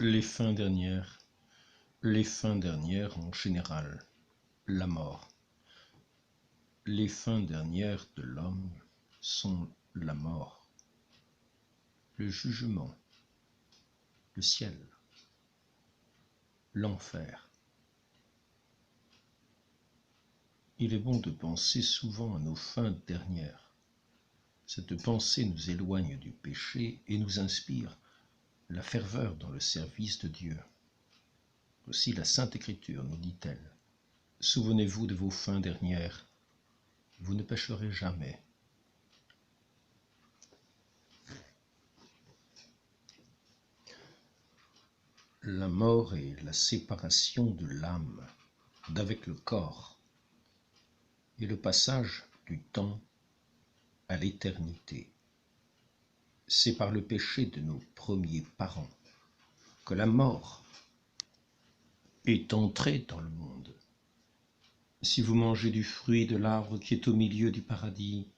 Les fins dernières en général, la mort. Les fins dernières de l'homme sont la mort, le jugement, le ciel, l'enfer. Il est bon de penser souvent à nos fins dernières. Cette pensée nous éloigne du péché et nous inspire la ferveur dans le service de Dieu. Aussi la Sainte Écriture nous dit-elle: souvenez-vous de vos fins dernières, vous ne pécherez jamais. La mort est la séparation de l'âme d'avec le corps et le passage du temps à l'éternité. C'est par le péché de nos premiers parents que la mort est entrée dans le monde. Si vous mangez du fruit de l'arbre qui est au milieu du paradis,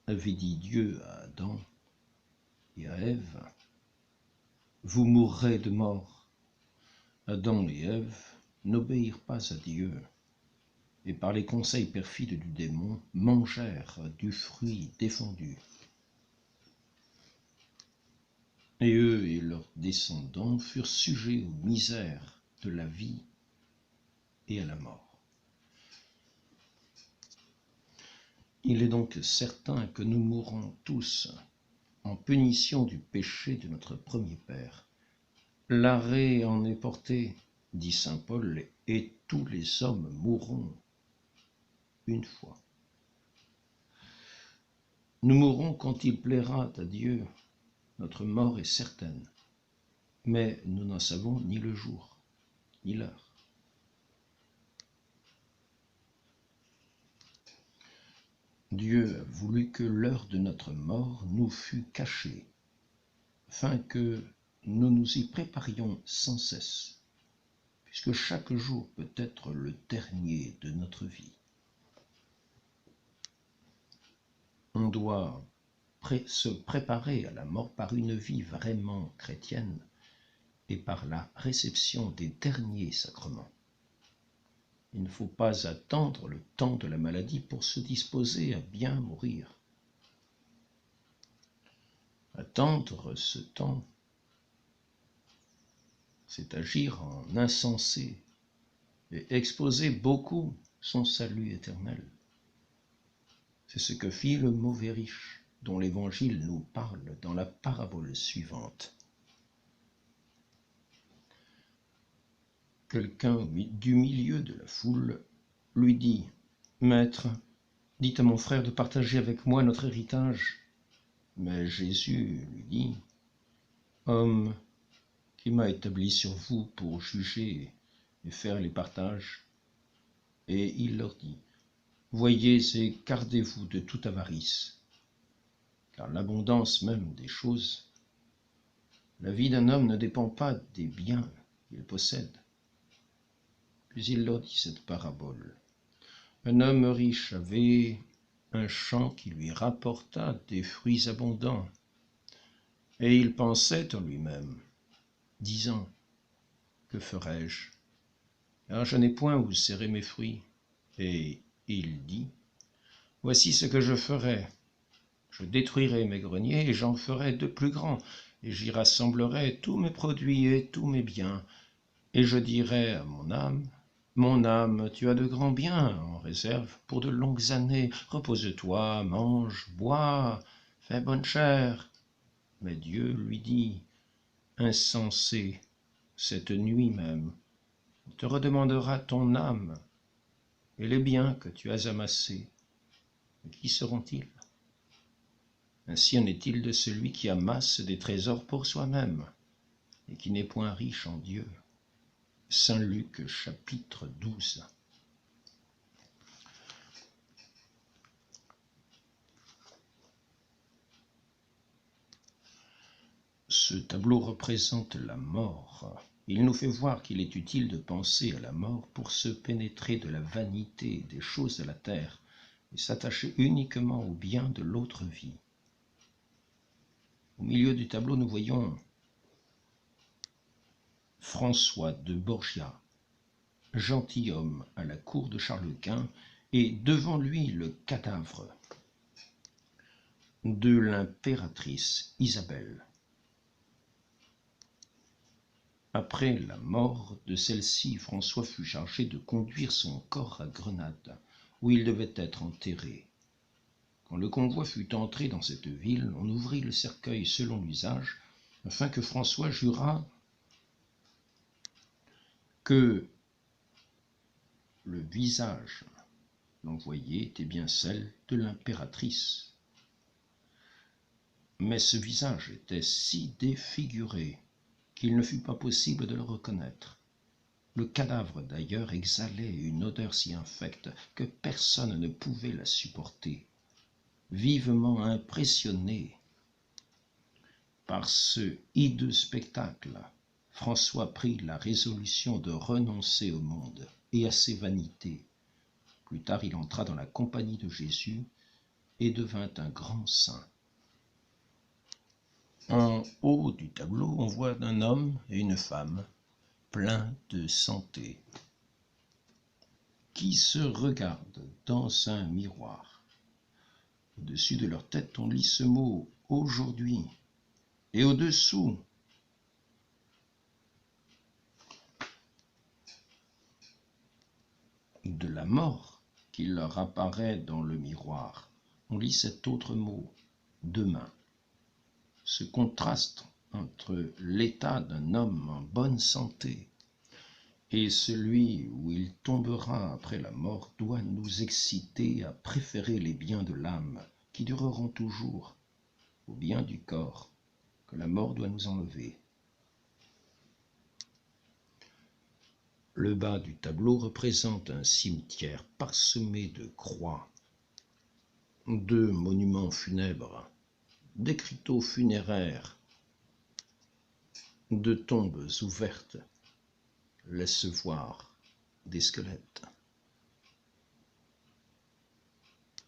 avait dit Dieu à Adam et à Ève, vous mourrez de mort. Adam et Ève n'obéirent pas à Dieu et par les conseils perfides du démon mangèrent du fruit défendu. Et eux et leurs descendants furent sujets aux misères de la vie et à la mort. Il est donc certain que nous mourrons tous en punition du péché de notre premier père. L'arrêt en est porté, dit saint Paul, et tous les hommes mourront une fois. Nous mourrons quand il plaira à Dieu, notre mort est certaine, mais nous n'en savons ni le jour, ni l'heure. Dieu a voulu que l'heure de notre mort nous fût cachée, afin que nous nous y préparions sans cesse, puisque chaque jour peut être le dernier de notre vie. On doit se préparer à la mort par une vie vraiment chrétienne et par la réception des derniers sacrements. Il ne faut pas attendre le temps de la maladie pour se disposer à bien mourir. Attendre ce temps, c'est agir en insensé et exposer beaucoup son salut éternel. C'est ce que fit le mauvais riche, dont l'Évangile nous parle dans la parabole suivante. Quelqu'un du milieu de la foule lui dit: « Maître, dites à mon frère de partager avec moi notre héritage. » Mais Jésus lui dit: « Homme, qui m'a établi sur vous pour juger et faire les partages ?» Et il leur dit: « Voyez et gardez-vous de toute avarice, car l'abondance même des choses, la vie d'un homme ne dépend pas des biens qu'il possède. » Puis il leur dit cette parabole. Un homme riche avait un champ qui lui rapporta des fruits abondants, et il pensait en lui-même, disant: « Que ferai-je? Car je n'ai point où serrer mes fruits. » Et il dit: « Voici ce que je ferai. Je détruirai mes greniers et j'en ferai de plus grands, et j'y rassemblerai tous mes produits et tous mes biens. Et je dirai à mon âme, tu as de grands biens en réserve pour de longues années. Repose-toi, mange, bois, fais bonne chère. » Mais Dieu lui dit: « Insensé, cette nuit même, on te redemandera ton âme et les biens que tu as amassés. Qui seront-ils? Ainsi en est-il de celui qui amasse des trésors pour soi-même et qui n'est point riche en Dieu. » Saint Luc, chapitre 12. Ce tableau représente la mort. Il nous fait voir qu'il est utile de penser à la mort pour se pénétrer de la vanité des choses de la terre et s'attacher uniquement au bien de l'autre vie. Au milieu du tableau, nous voyons François de Borgia, gentilhomme à la cour de Charles Quint, et devant lui le cadavre de l'impératrice Isabelle. Après la mort de celle-ci, François fut chargé de conduire son corps à Grenade, où il devait être enterré. Quand le convoi fut entré dans cette ville, on ouvrit le cercueil selon l'usage, afin que François jurât que le visage l'envoyé était bien celle de l'impératrice. Mais ce visage était si défiguré qu'il ne fut pas possible de le reconnaître. Le cadavre d'ailleurs exhalait une odeur si infecte que personne ne pouvait la supporter. Vivement impressionné par ce hideux spectacle, François prit la résolution de renoncer au monde et à ses vanités. Plus tard, il entra dans la compagnie de Jésus et devint un grand saint. En haut du tableau, on voit un homme et une femme pleins de santé qui se regardent dans un miroir. Au-dessus de leur tête, on lit ce mot « aujourd'hui » et au-dessous, de la mort qui leur apparaît dans le miroir, on lit cet autre mot « demain ». Ce contraste entre l'état d'un homme en bonne santé et celui où il tombera après la mort doit nous exciter à préférer les biens de l'âme qui dureront toujours aux biens du corps que la mort doit nous enlever. Le bas du tableau représente un cimetière parsemé de croix, de monuments funèbres, d'écriteaux funéraires, de tombes ouvertes laissent voir des squelettes.